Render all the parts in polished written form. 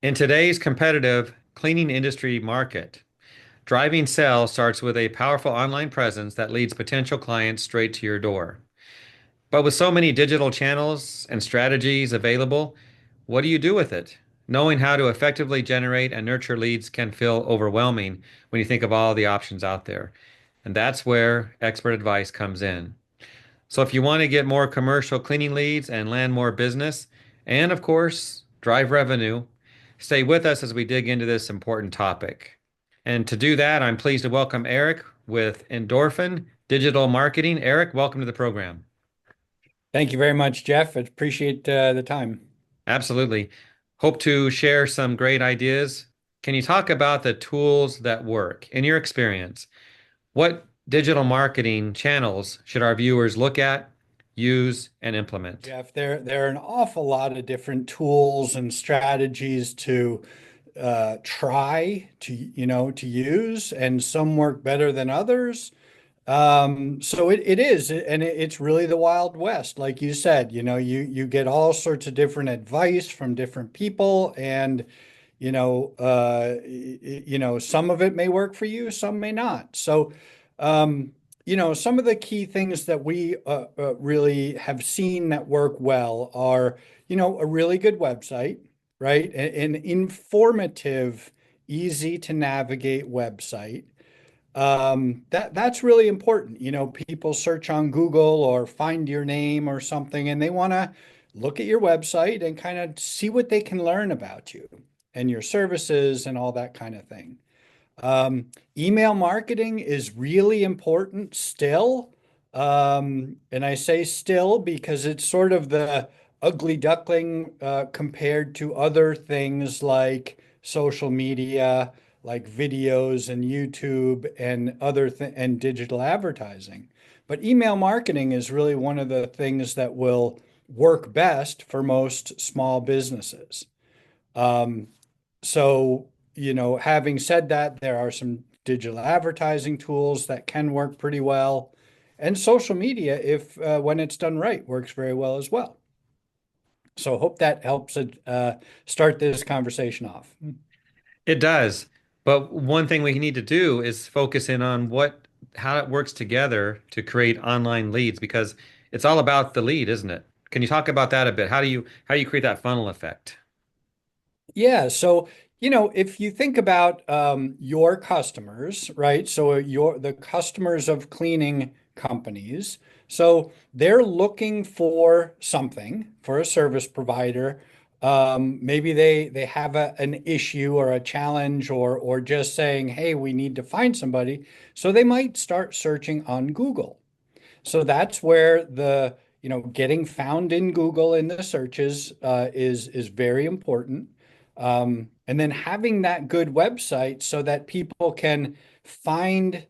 In today's competitive cleaning industry market, driving sales starts with a powerful online presence that leads potential clients straight to your door. But with so many digital channels and strategies available, what do you do with it? Knowing how to effectively generate and nurture leads can feel overwhelming when you think of all the options out there. And that's where expert advice comes in. So if you want to get more commercial cleaning leads and land more business, and of course, drive revenue, stay with us as we dig into this important topic. And to do that, I'm pleased to welcome Eric with Endorphin Digital Marketing. Eric, welcome to the program. Thank you very much, Jeff. I appreciate the time. Absolutely. Hope to share some great ideas. Can you talk about the tools that work? In your experience, what digital marketing channels should our viewers look at, use, and implement? Jeff, there are an awful lot of different tools and strategies to try to use, and some work better than others. So it is, and it's really the Wild West, like you said. You get all sorts of different advice from different people, and some of it may work for you, some may not. So, some of the key things that we really have seen that work well are, a really good website, right? An informative, easy to navigate website. That's really important. People search on Google or find your name or something, and they want to look at your website and kind of see what they can learn about you and your services and all that kind of thing. Email marketing is really important still. And I say still because it's sort of the ugly duckling compared to other things like social media, like videos and YouTube and and digital advertising. But email marketing is really one of the things that will work best for most small businesses. Um, having said that, there are some digital advertising tools that can work pretty well. And social media, if when it's done right, works very well as well. So hope that helps start this conversation off. It does. But one thing we need to do is focus in on how it works together to create online leads because it's all about the lead, isn't it? Can you talk about that a bit? How do you create that funnel effect? Yeah, so if you think about your customers, right? So the customers of cleaning companies, so they're looking for something for a service provider. Maybe they have an issue or a challenge, or just saying, "Hey, we need to find somebody." So they might start searching on Google. So that's where getting found in Google in the searches is very important. And then having that good website so that people can find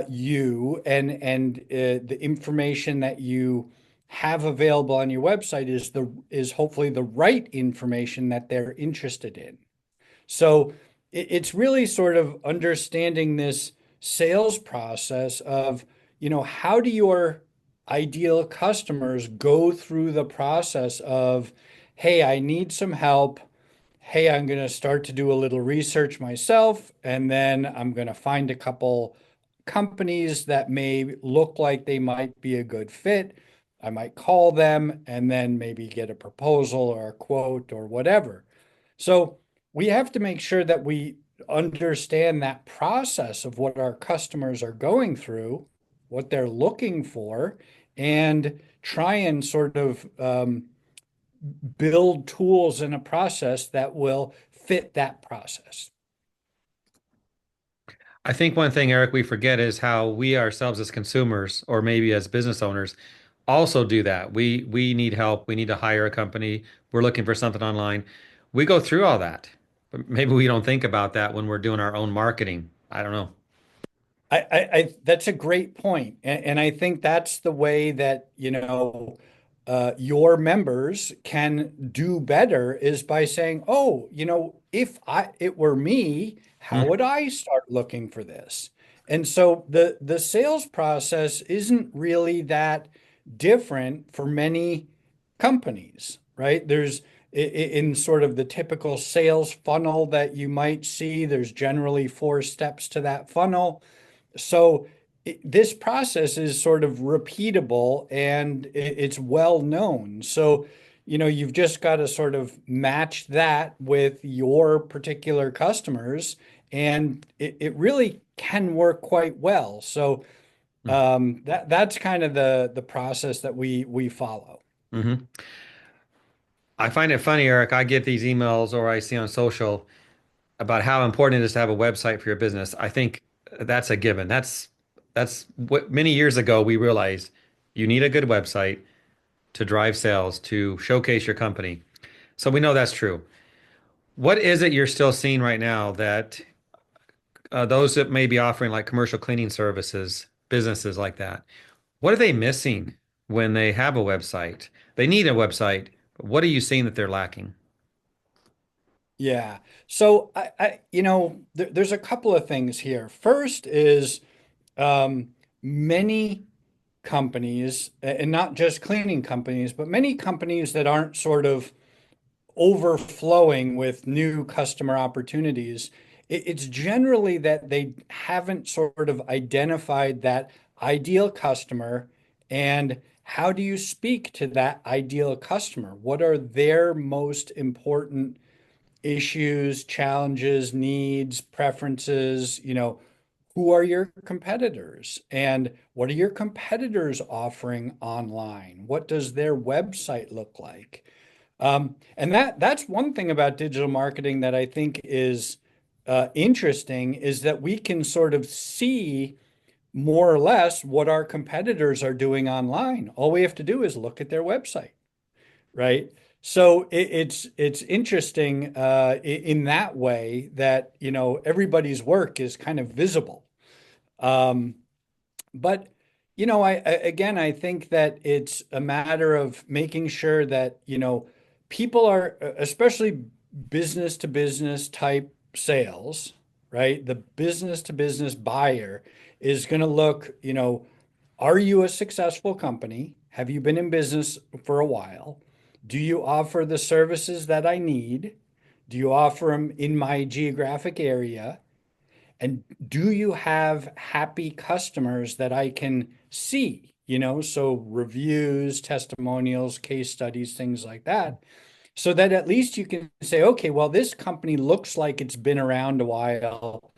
you and the information that you have available on your website is hopefully the right information that they're interested in. So it's really sort of understanding this sales process of, how do your ideal customers go through the process of, hey, I need some help. Hey, I'm going to start to do a little research myself, and then I'm going to find a couple companies that may look like they might be a good fit. I might call them and then maybe get a proposal or a quote or whatever. So we have to make sure that we understand that process of what our customers are going through, what they're looking for, and try and sort of build tools in a process that will fit that process. I think one thing, Eric, we forget is how we ourselves as consumers or maybe as business owners also do that. We need help. We need to hire a company. We're looking for something online. We go through all that, but maybe we don't think about that when we're doing our own marketing. I don't know. That's a great point. And I think that's the way that, your members can do better is by saying, oh, if it were me, how Mm. would I start looking for this? And so the sales process isn't really that different for many companies, right? in sort of the typical sales funnel that you might see. There's generally four steps to that funnel. So this process is sort of repeatable and it's well known. So, you've just got to sort of match that with your particular customers, and it really can work quite well. So that's kind of the process that we follow. Mm-hmm. I find it funny, Eric. I get these emails or I see on social about how important it is to have a website for your business. I think that's a given. That's what many years ago we realized you need a good website to drive sales, to showcase your company. So we know that's true. What is it you're still seeing right now that those that may be offering like commercial cleaning services, businesses like that, what are they missing when they have a website? They need a website, but what are you seeing that they're lacking? Yeah. So there's a couple of things here. First is um, many companies, and not just cleaning companies, but many companies that aren't sort of overflowing with new customer opportunities. It's generally that they haven't sort of identified that ideal customer, and how do you speak to that ideal customer? What are their most important issues, challenges, needs, preferences? Who are your competitors and what are your competitors offering online? What does their website look like? And that's one thing about digital marketing that I think is interesting is that we can sort of see more or less what our competitors are doing online. All we have to do is look at their website, right? So it's interesting in that way that everybody's work is kind of visible. Um, but again, I think that it's a matter of making sure that people are, especially business to business type sales, right? The business to business buyer is going to look, are you a successful company? Have you been in business for a while? Do you offer the services that I need? Do you offer them in my geographic area? And do you have happy customers that I can see? So reviews, testimonials, case studies, things like that, so that at least you can say, okay, well, this company looks like it's been around a while.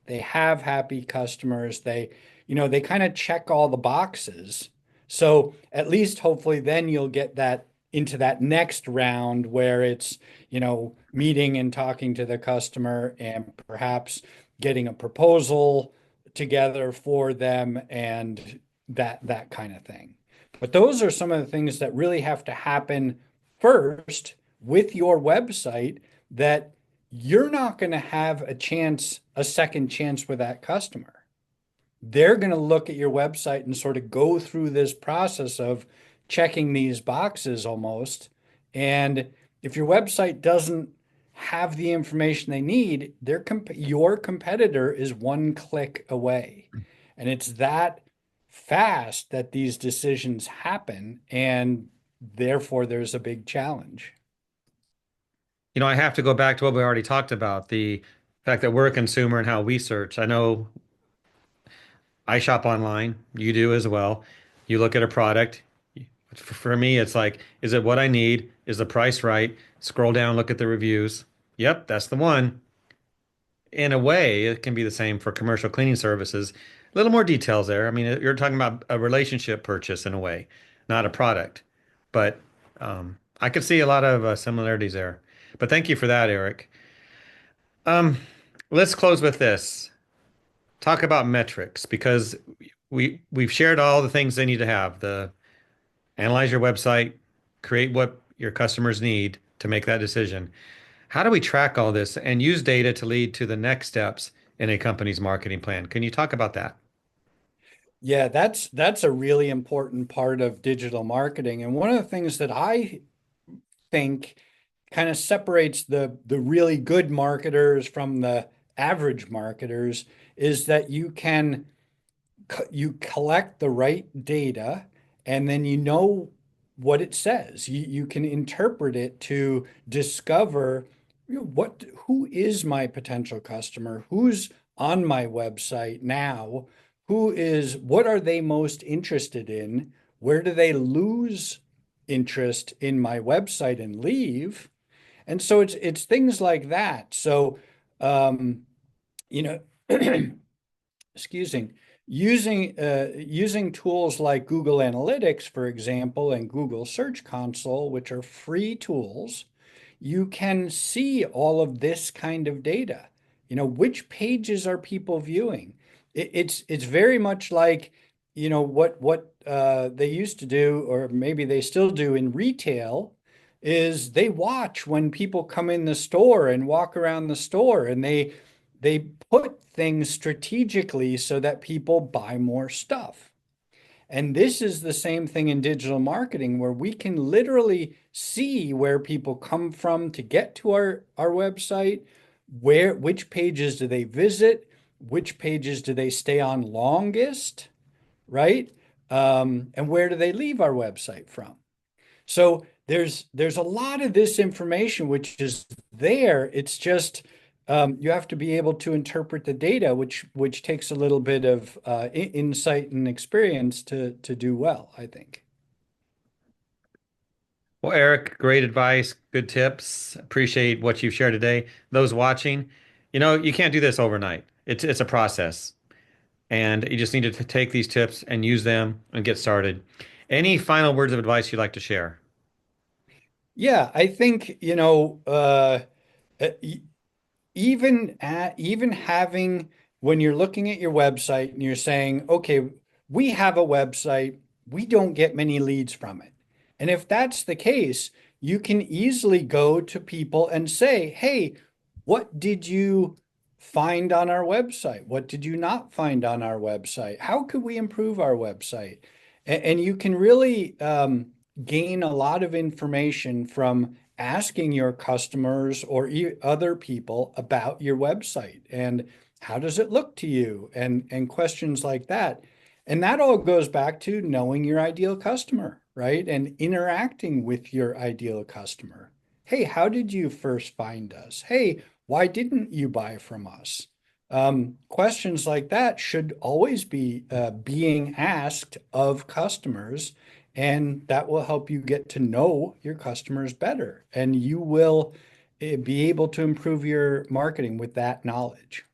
They have happy customers. They kind of check all the boxes. So at least hopefully then you'll get that into that next round where it's, meeting and talking to the customer and perhaps getting a proposal together for them and that kind of thing. But those are some of the things that really have to happen first with your website, that you're not going to have a second chance with that customer. They're going to look at your website and sort of go through this process of checking these boxes almost. And if your website doesn't have the information they need, your competitor is one click away. And it's that fast that these decisions happen. And therefore, there's a big challenge. I have to go back to what we already talked about, the fact that we're a consumer and how we search. I know I shop online, you do as well. You look at a product. For me, it's like, is it what I need? Is the price right? Scroll down, look at the reviews. Yep, that's the one. In a way, it can be the same for commercial cleaning services. A little more details there. I mean, you're talking about a relationship purchase in a way, not a product. But I could see a lot of similarities there. But thank you for that, Eric. Um, let's close with this. Talk about metrics because we've shared all the things they need to have. The analyze your website, create what your customers need to make that decision. How do we track all this and use data to lead to the next steps in a company's marketing plan? Can you talk about that? Yeah, that's a really important part of digital marketing. And one of the things that I think kind of separates the really good marketers from the average marketers is that you collect the right data, and then what it says. You can interpret it to discover, who is my potential customer? Who's on my website now? What are they most interested in? Where do they lose interest in my website and leave? And so it's things like that. So, um, you know, excuse me, using tools like Google Analytics, for example, and Google Search Console, which are free tools, you can see all of this kind of data. Which pages are people viewing? It's very much like, what they used to do, or maybe they still do in retail, is they watch when people come in the store and walk around the store, and they put things strategically so that people buy more stuff. And this is the same thing in digital marketing, where we can literally see where people come from to get to our website, which pages do they visit, which pages do they stay on longest, right? And where do they leave our website from? So there's a lot of this information which is there. It's just you have to be able to interpret the data, which takes a little bit of insight and experience to do well, I think. Well, Eric, great advice, good tips. Appreciate what you've shared today. Those watching, you can't do this overnight. It's a process, and you just need to take these tips and use them and get started. Any final words of advice you'd like to share? Yeah, I think, uh, even having, when you're looking at your website and you're saying, okay, we have a website, we don't get many leads from it. And if that's the case, you can easily go to people and say, hey, what did you find on our website? What did you not find on our website? How could we improve our website? And you can really gain a lot of information from asking your customers or other people about your website and how does it look to you, and questions like that. And that all goes back to knowing your ideal customer, right? And interacting with your ideal customer. Hey, how did you first find us? Hey, why didn't you buy from us? Questions like that should always be being asked of customers, and that will help you get to know your customers better. And you will be able to improve your marketing with that knowledge.